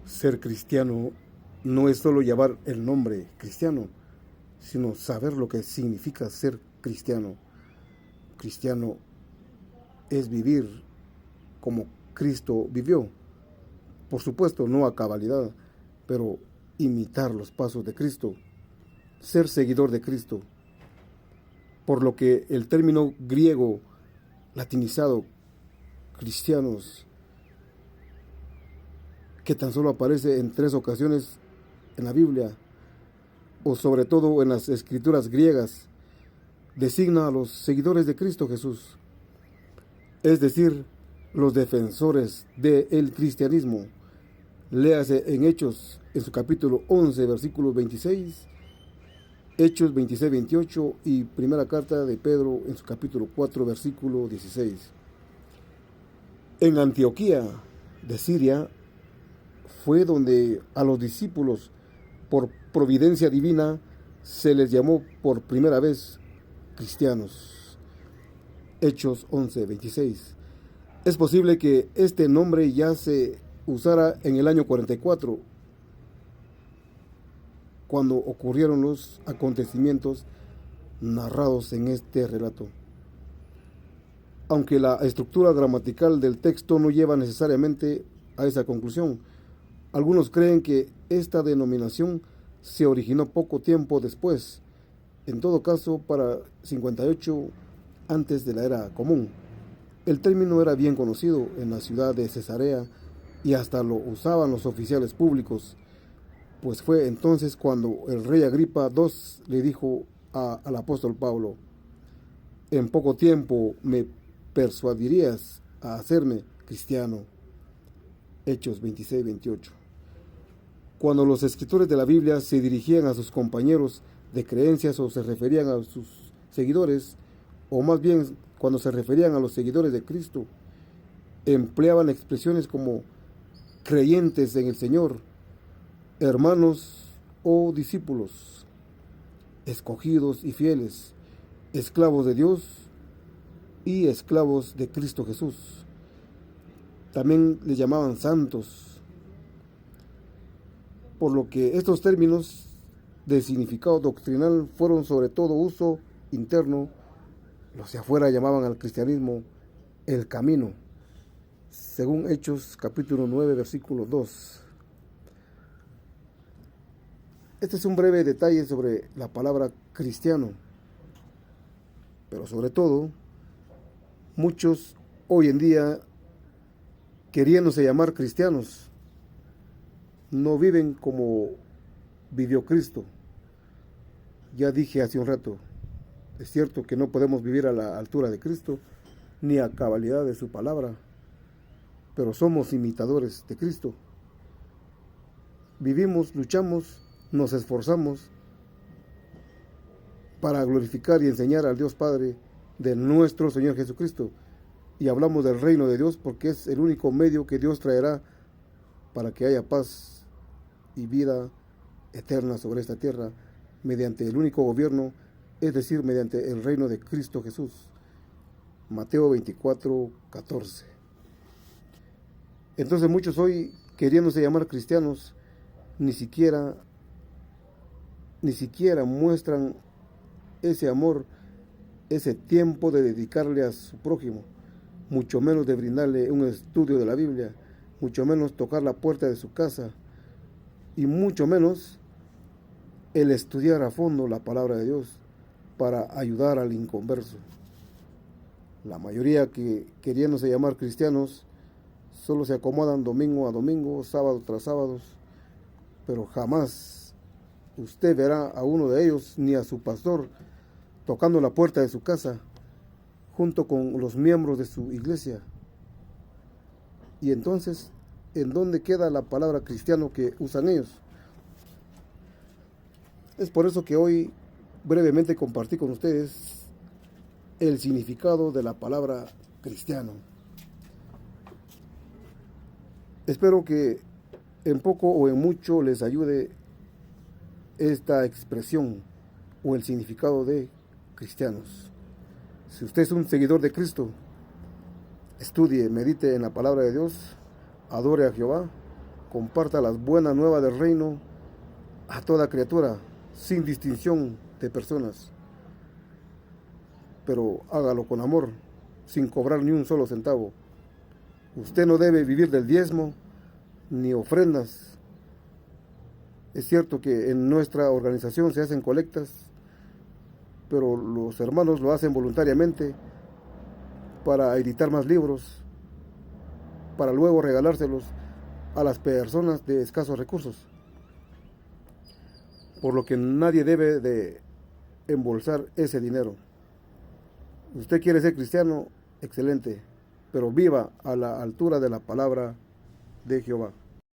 Ser cristiano no es solo llevar el nombre cristiano, sino saber lo que significa ser cristiano. Cristiano es vivir como Cristo vivió. Por supuesto, no a cabalidad, pero imitar los pasos de Cristo. Ser seguidor de Cristo. Por lo que el término griego latinizado, cristianos, que tan solo aparece en 3 ocasiones en la Biblia, o sobre todo en las escrituras griegas, designa a los seguidores de Cristo Jesús, es decir, los defensores del cristianismo. Léase en Hechos, en su capítulo 11, versículo 26, Hechos 26, 28 y primera carta de Pedro en su capítulo 4, versículo 16. En Antioquía de Siria fue donde a los discípulos, por providencia divina, se les llamó por primera vez cristianos. Hechos 11, 26. Es posible que este nombre ya se usara en el año 44, cuando ocurrieron los acontecimientos narrados en este relato. Aunque la estructura gramatical del texto no lleva necesariamente a esa conclusión, algunos creen que esta denominación se originó poco tiempo después, en todo caso para 58 antes de la era común. El término era bien conocido en la ciudad de Cesarea y hasta lo usaban los oficiales públicos, pues fue entonces cuando el rey Agripa II le dijo al apóstol Pablo: en poco tiempo me persuadirías a hacerme cristiano. Hechos 26, 28. Cuando los escritores de la Biblia se dirigían a sus compañeros de creencias o se referían a sus seguidores, o más bien cuando se referían a los seguidores de Cristo, empleaban expresiones como creyentes en el Señor, hermanos o discípulos, escogidos y fieles, esclavos de Dios y esclavos de Cristo Jesús. También les llamaban santos, por lo que estos términos de significado doctrinal fueron sobre todo uso interno. Los de afuera llamaban al cristianismo el camino, según Hechos capítulo 9, versículo 2. Este es un breve detalle sobre la palabra cristiano, pero sobre todo, muchos hoy en día, queriéndose llamar cristianos, no viven como vivió Cristo. Ya dije hace un rato, es cierto que no podemos vivir a la altura de Cristo, ni a cabalidad de su palabra, pero somos imitadores de Cristo. Vivimos, luchamos, nos esforzamos para glorificar y enseñar al Dios Padre de nuestro Señor Jesucristo. Y hablamos del reino de Dios porque es el único medio que Dios traerá para que haya paz y vida eterna sobre esta tierra, mediante el único gobierno, es decir, mediante el reino de Cristo Jesús. Mateo 24, 14. Entonces muchos hoy, queriéndose llamar cristianos, ni siquiera muestran ese amor, ese tiempo de dedicarle a su prójimo, mucho menos de brindarle un estudio de la Biblia, mucho menos tocar la puerta de su casa, y mucho menos el estudiar a fondo la palabra de Dios para ayudar al inconverso. La mayoría que, queriéndose llamar cristianos, solo se acomodan domingo a domingo, sábado tras sábado, pero jamás usted verá a uno de ellos ni a su pastor tocando la puerta de su casa junto con los miembros de su iglesia. Y entonces, ¿en dónde queda la palabra cristiano que usan ellos? Es por eso que hoy brevemente compartí con ustedes el significado de la palabra cristiano. Espero que en poco o en mucho les ayude esta expresión o el significado de cristianos. Si usted es un seguidor de Cristo, estudie, medite en la palabra de Dios, adore a Jehová, comparta las buenas nuevas del reino a toda criatura, sin distinción de personas. Pero hágalo con amor, sin cobrar ni un solo centavo. Usted no debe vivir del diezmo ni ofrendas. Es cierto que en nuestra organización se hacen colectas, pero los hermanos lo hacen voluntariamente para editar más libros, para luego regalárselos a las personas de escasos recursos. Por lo que nadie debe de embolsar ese dinero. Usted quiere ser cristiano, excelente, pero viva a la altura de la palabra de Jehová.